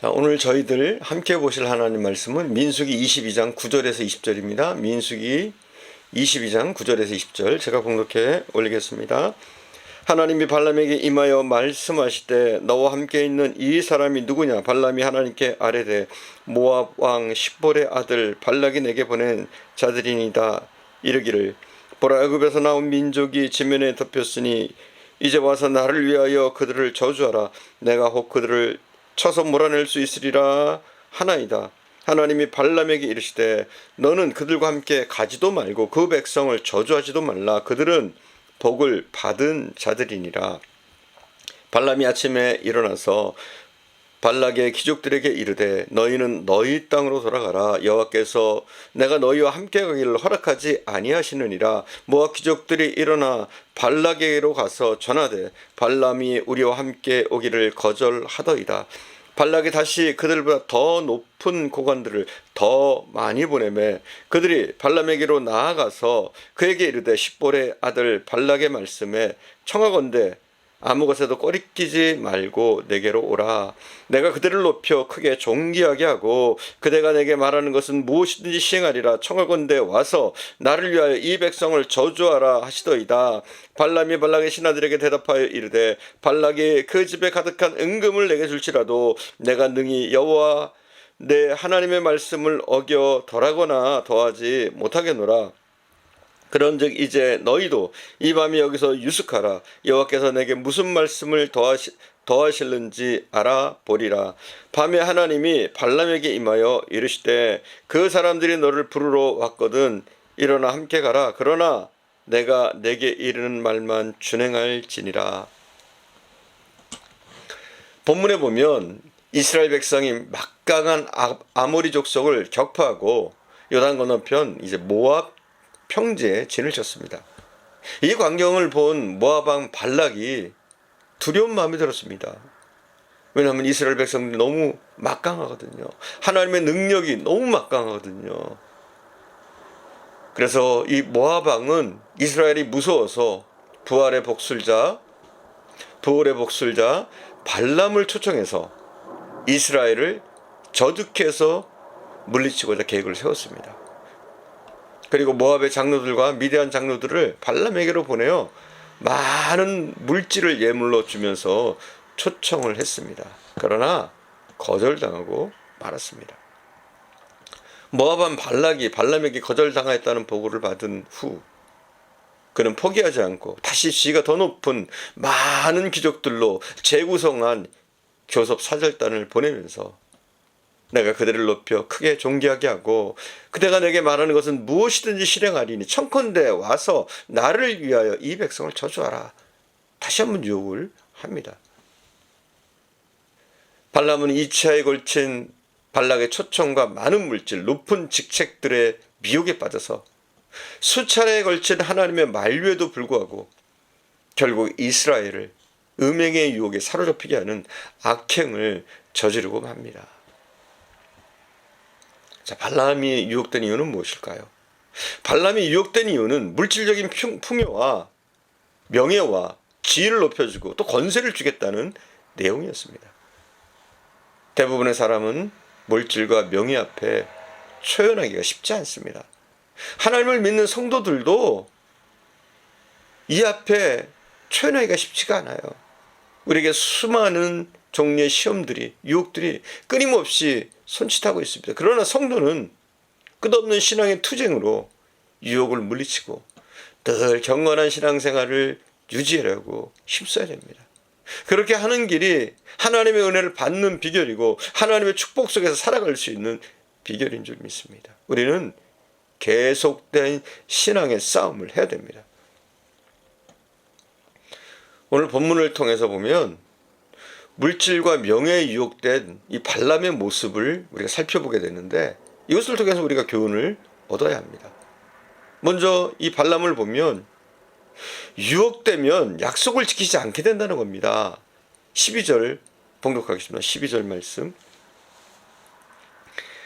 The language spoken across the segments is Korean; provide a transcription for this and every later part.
자, 오늘 저희들 함께 보실 하나님 말씀은 민수기 22장 9절에서 20절입니다. 민수기 22장 9절에서 20절 제가 봉독해 올리겠습니다. 하나님이 발람에게 임하여 말씀하시되 너와 함께 있는 이 사람이 누구냐? 발람이 하나님께 아뢰되 모압 왕 십볼의 아들 발락이 내게 보낸 자들이니이다. 이르기를 보라, 애굽에서 나온 민족이 지면에 덮였으니 이제 와서 나를 위하여 그들을 저주하라. 내가 혹 그들을 쳐서 몰아낼 수 있으리라 하나이다. 하나님이 발람에게 이르시되 너는 그들과 함께 가지도 말고 그 백성을 저주하지도 말라. 그들은 복을 받은 자들이니라. 발람이 아침에 일어나서 발락의 귀족들에게 이르되 너희는 너희 땅으로 돌아가라. 여호와께서 내가 너희와 함께 가기를 허락하지 아니하시느니라. 모압 귀족들이 일어나 발락에게로 가서 전하되 발람이 우리와 함께 오기를 거절하더이다. 발락이 다시 그들보다 더 높은 고관들을 더 많이 보내매 그들이 발람에게로 나아가서 그에게 이르되 십볼의 아들 발락의 말씀에 청하건대 아무 것에도 꺼리끼지 말고 내게로 오라. 내가 그들을 높여 크게 존귀하게 하고 그대가 내게 말하는 것은 무엇이든지 시행하리라. 청하건대 와서 나를 위하여 이 백성을 저주하라 하시더이다. 발람이 발락의 신하들에게 대답하여 이르되 발락이 그 집에 가득한 은금을 내게 줄지라도 내가 능히 여호와 내 하나님의 말씀을 어겨 덜하거나 더하지 못하겠노라. 그런즉 이제 너희도 이 밤이 여기서 유숙하라. 여호와께서 내게 무슨 말씀을 더하실는지 알아보리라. 밤에 하나님이 발람에게 임하여 이르시되 그 사람들이 너를 부르러 왔거든 일어나 함께 가라. 그러나 내가 내게 이르는 말만 준행할지니라. 본문에 보면 이스라엘 백성이 막강한 아모리 족속을 격파하고 요단 건너편 이제 모압 평지에 진을 쳤습니다. 이 광경을 본 모압 왕 발락이 두려운 마음이 들었습니다. 왜냐하면 이스라엘 백성들이 너무 막강하거든요. 하나님의 능력이 너무 막강하거든요. 그래서 이 모압 왕은 이스라엘이 무서워서 부올의 복술자 발람을 초청해서 이스라엘을 저득해서 물리치고자 계획을 세웠습니다. 그리고 모압의 장로들과 미디안 장로들을 발람에게로 보내어 많은 물질을 예물로 주면서 초청을 했습니다. 그러나 거절당하고 말았습니다. 모압 왕 발락이 발람에게 거절당하였다는 보고를 받은 후 그는 포기하지 않고 다시 지위가 더 높은 많은 귀족들로 재구성한 교섭 사절단을 보내면서 내가 그들을 높여 크게 존귀하게 하고 그대가 내게 말하는 것은 무엇이든지 실행하리니 청컨대 와서 나를 위하여 이 백성을 저주하라. 다시 한번 유혹을 합니다. 발람은 2차에 걸친 발락의 초청과 많은 물질, 높은 직책들의 미혹에 빠져서 수차례에 걸친 하나님의 만류에도 불구하고 결국 이스라엘을 음행의 유혹에 사로잡히게 하는 악행을 저지르고 맙니다. 자, 발람이 유혹된 이유는 무엇일까요? 발람이 유혹된 이유는 물질적인 풍요와 명예와 지위를 높여주고 또 권세를 주겠다는 내용이었습니다. 대부분의 사람은 물질과 명예 앞에 초연하기가 쉽지 않습니다. 하나님을 믿는 성도들도 이 앞에 초연하기가 쉽지가 않아요. 우리에게 수많은 종류의 시험들이, 유혹들이 끊임없이 손짓하고 있습니다. 그러나 성도는 끝없는 신앙의 투쟁으로 유혹을 물리치고 늘 경건한 신앙생활을 유지하려고 힘써야 됩니다. 그렇게 하는 길이 하나님의 은혜를 받는 비결이고 하나님의 축복 속에서 살아갈 수 있는 비결인 줄 믿습니다. 우리는 계속된 신앙의 싸움을 해야 됩니다. 오늘 본문을 통해서 보면 물질과 명예에 유혹된 이 발람의 모습을 우리가 살펴보게 되는데 이것을 통해서 우리가 교훈을 얻어야 합니다. 먼저 이 발람을 보면 유혹되면 약속을 지키지 않게 된다는 겁니다. 12절 봉독하겠습니다. 12절 말씀.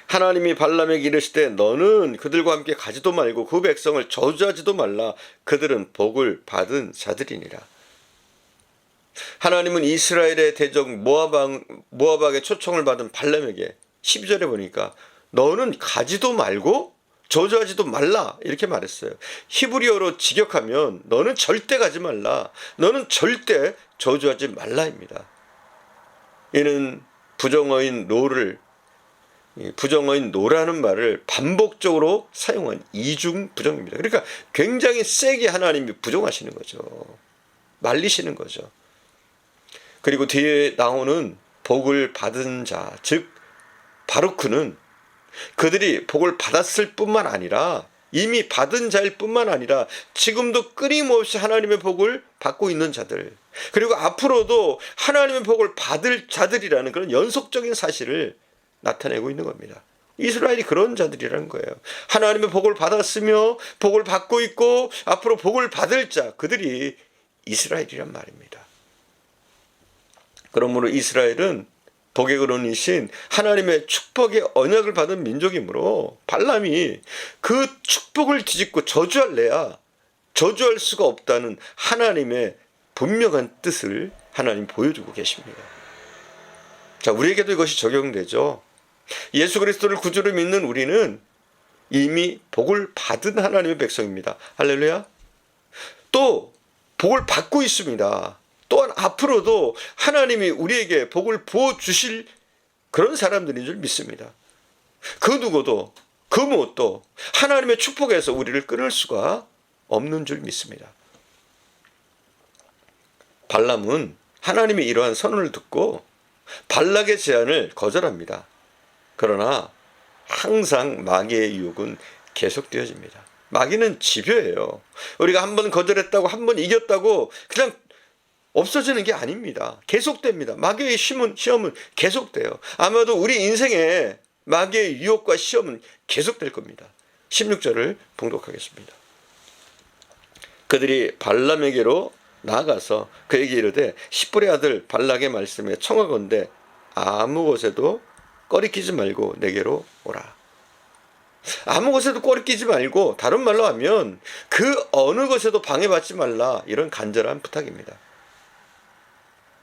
하나님이 발람에게 이르시되 너는 그들과 함께 가지도 말고 그 백성을 저주하지도 말라. 그들은 복을 받은 자들이니라. 하나님은 이스라엘의 대적 모압에게 초청을 받은 발람에게 12절에 보니까 너는 가지도 말고 저주하지도 말라 이렇게 말했어요. 히브리어로 직역하면 너는 절대 가지 말라, 너는 절대 저주하지 말라입니다. 이는 부정어인 노라는 말을 반복적으로 사용한 이중 부정입니다. 그러니까 굉장히 세게 하나님이 부정하시는 거죠. 말리시는 거죠. 그리고 뒤에 나오는 복을 받은 자, 즉 바루크는 그들이 복을 받았을 뿐만 아니라 이미 받은 자일 뿐만 아니라 지금도 끊임없이 하나님의 복을 받고 있는 자들, 그리고 앞으로도 하나님의 복을 받을 자들이라는 그런 연속적인 사실을 나타내고 있는 겁니다. 이스라엘이 그런 자들이라는 거예요. 하나님의 복을 받았으며 복을 받고 있고 앞으로 복을 받을 자, 그들이 이스라엘이란 말입니다. 그러므로 이스라엘은 복의 근원이신 하나님의 축복의 언약을 받은 민족이므로 발람이 그 축복을 뒤집고 저주할래야 저주할 수가 없다는 하나님의 분명한 뜻을 하나님 보여주고 계십니다. 자, 우리에게도 이것이 적용되죠. 예수 그리스도를 구주로 믿는 우리는 이미 복을 받은 하나님의 백성입니다. 할렐루야. 또 복을 받고 있습니다. 또한 앞으로도 하나님이 우리에게 복을 부어주실 그런 사람들인 줄 믿습니다. 그 누구도 그 무엇도 하나님의 축복에서 우리를 끊을 수가 없는 줄 믿습니다. 발람은 하나님의 이러한 선언을 듣고 발락의 제안을 거절합니다. 그러나 항상 마귀의 유혹은 계속되어집니다. 마귀는 집요해요. 우리가 한번 거절했다고 한번 이겼다고 그냥 없어지는 게 아닙니다. 계속됩니다. 마귀의 시험은 계속돼요. 아마도 우리 인생에 마귀의 유혹과 시험은 계속될 겁니다. 16절을 봉독하겠습니다. 그들이 발람에게로 나아가서 그에게 이르되 십볼의 아들 발락의 말씀에 청하건대 아무 곳에도 꺼리끼지 말고 내게로 오라. 아무 곳에도 꺼리끼지 말고, 다른 말로 하면 그 어느 것에도 방해받지 말라, 이런 간절한 부탁입니다.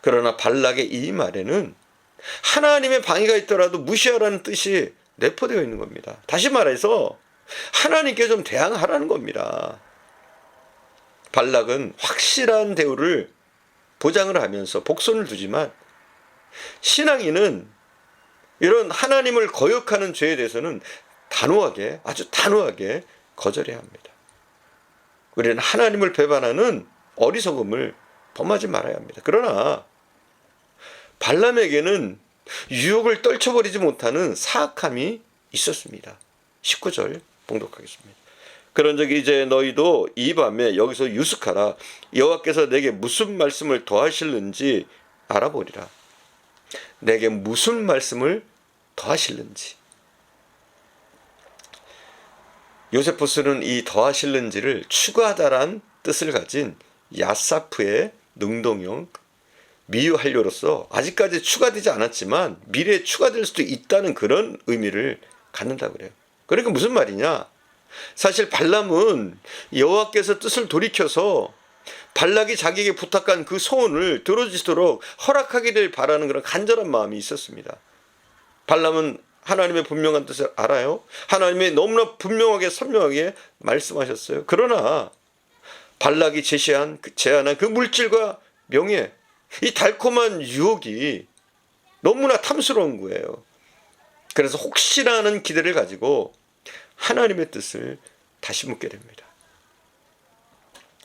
그러나 발락의 이 말에는 하나님의 방해가 있더라도 무시하라는 뜻이 내포되어 있는 겁니다. 다시 말해서 하나님께 좀 대항하라는 겁니다. 발락은 확실한 대우를 보장을 하면서 복선을 두지만 신앙인은 이런 하나님을 거역하는 죄에 대해서는 단호하게, 아주 단호하게 거절해야 합니다. 우리는 하나님을 배반하는 어리석음을 범하지 말아야 합니다. 그러나 발람에게는 유혹을 떨쳐버리지 못하는 사악함이 있었습니다. 19절 봉독하겠습니다. 그런즉 이제 너희도 이 밤에 여기서 유숙하라. 여호와께서 내게 무슨 말씀을 더하실는지 알아보리라. 내게 무슨 말씀을 더하실는지. 요세포스는 이 더하실는지를 추가하다란 뜻을 가진 야사프의 능동형 미유한료로서 아직까지 추가되지 않았지만 미래에 추가될 수도 있다는 그런 의미를 갖는다고 그래요. 그러니까 무슨 말이냐? 사실 발람은 여호와께서 뜻을 돌이켜서 발락이 자기에게 부탁한 그 소원을 들어주시도록 허락하기를 바라는 그런 간절한 마음이 있었습니다. 발람은 하나님의 분명한 뜻을 알아요. 하나님이 너무나 분명하게 선명하게 말씀하셨어요. 그러나 발락이 제안한 그 물질과 명예, 이 달콤한 유혹이 너무나 탐스러운 거예요. 그래서 혹시나 하는 기대를 가지고 하나님의 뜻을 다시 묻게 됩니다.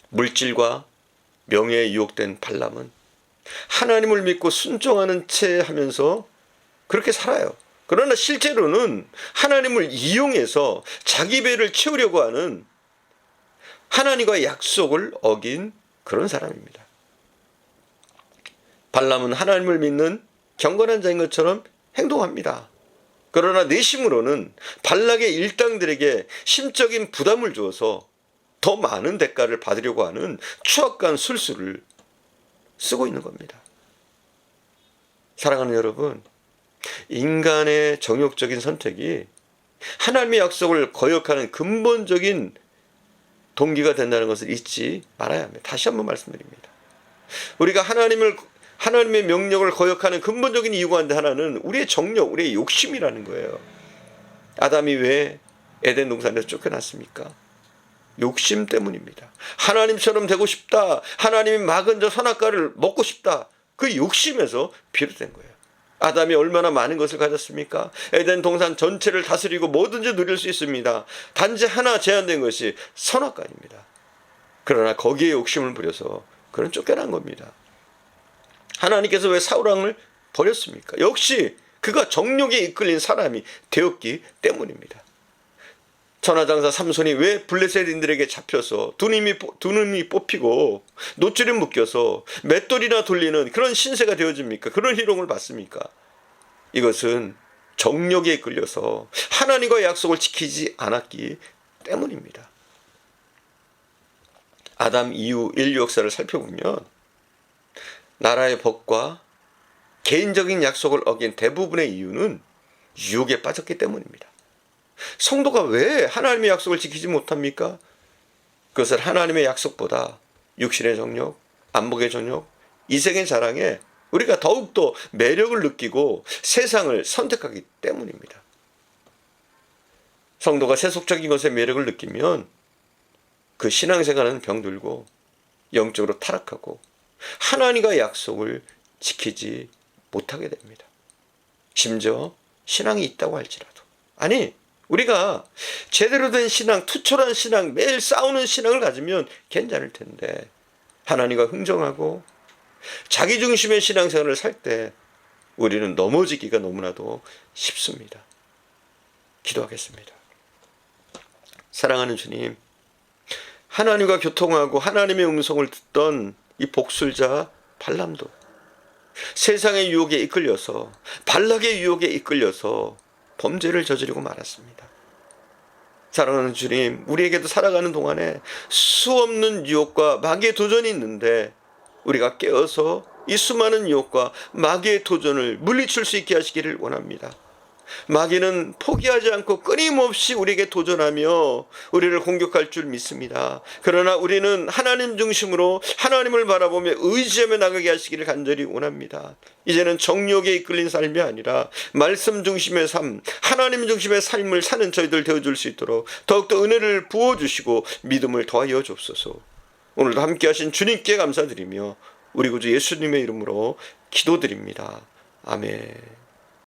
물질과 명예에 유혹된 발람은 하나님을 믿고 순종하는 채 하면서 그렇게 살아요. 그러나 실제로는 하나님을 이용해서 자기 배를 채우려고 하는 하나님과의 약속을 어긴 그런 사람입니다. 발람은 하나님을 믿는 경건한 자인 것처럼 행동합니다. 그러나 내심으로는 발락의 일당들에게 심적인 부담을 주어서 더 많은 대가를 받으려고 하는 추악한 술수를 쓰고 있는 겁니다. 사랑하는 여러분, 인간의 정욕적인 선택이 하나님의 약속을 거역하는 근본적인 동기가 된다는 것을 잊지 말아야 합니다. 다시 한번 말씀드립니다. 우리가 하나님을 하나님의 명령을 거역하는 근본적인 이유가 하나는 우리의 정욕, 우리의 욕심이라는 거예요. 아담이 왜 에덴 동산에서 쫓겨났습니까? 욕심 때문입니다. 하나님처럼 되고 싶다. 하나님이 막은 저 선악과를 먹고 싶다. 그 욕심에서 비롯된 거예요. 아담이 얼마나 많은 것을 가졌습니까? 에덴 동산 전체를 다스리고 뭐든지 누릴 수 있습니다. 단지 하나 제한된 것이 선악과입니다. 그러나 거기에 욕심을 부려서 그는 쫓겨난 겁니다. 하나님께서 왜 사울 왕을 버렸습니까? 역시 그가 정욕에 이끌린 사람이 되었기 때문입니다. 천하장사 삼손이 왜 블레셋인들에게 잡혀서 두 눈이 뽑히고 노줄이 묶여서 맷돌이나 돌리는 그런 신세가 되어집니까? 그런 희롱을 받습니까? 이것은 정욕에 이끌려서 하나님과의 약속을 지키지 않았기 때문입니다. 아담 이후 인류 역사를 살펴보면 나라의 법과 개인적인 약속을 어긴 대부분의 이유는 유혹에 빠졌기 때문입니다. 성도가 왜 하나님의 약속을 지키지 못합니까? 그것을 하나님의 약속보다 육신의 정욕, 안목의 정욕, 이생의 자랑에 우리가 더욱더 매력을 느끼고 세상을 선택하기 때문입니다. 성도가 세속적인 것에 매력을 느끼면 그 신앙생활은 병들고 영적으로 타락하고 하나님과 약속을 지키지 못하게 됩니다. 심지어 신앙이 있다고 할지라도, 아니 우리가 제대로 된 신앙, 투철한 신앙, 매일 싸우는 신앙을 가지면 괜찮을 텐데 하나님과 흥정하고 자기중심의 신앙생활을 살 때 우리는 넘어지기가 너무나도 쉽습니다. 기도하겠습니다. 사랑하는 주님, 하나님과 교통하고 하나님의 음성을 듣던 이 복술자 발람도 세상의 유혹에 이끌려서, 발락의 유혹에 이끌려서 범죄를 저지르고 말았습니다. 사랑하는 주님, 우리에게도 살아가는 동안에 수없는 유혹과 마귀의 도전이 있는데 우리가 깨어서 이 수많은 유혹과 마귀의 도전을 물리칠 수 있게 하시기를 원합니다. 마귀는 포기하지 않고 끊임없이 우리에게 도전하며 우리를 공격할 줄 믿습니다. 그러나 우리는 하나님 중심으로 하나님을 바라보며 의지하며 나가게 하시기를 간절히 원합니다. 이제는 정욕에 이끌린 삶이 아니라 말씀 중심의 삶, 하나님 중심의 삶을 사는 저희들 되어줄 수 있도록 더욱더 은혜를 부어주시고 믿음을 더하여 주옵소서. 오늘도 함께 하신 주님께 감사드리며 우리 구주 예수님의 이름으로 기도드립니다. 아멘.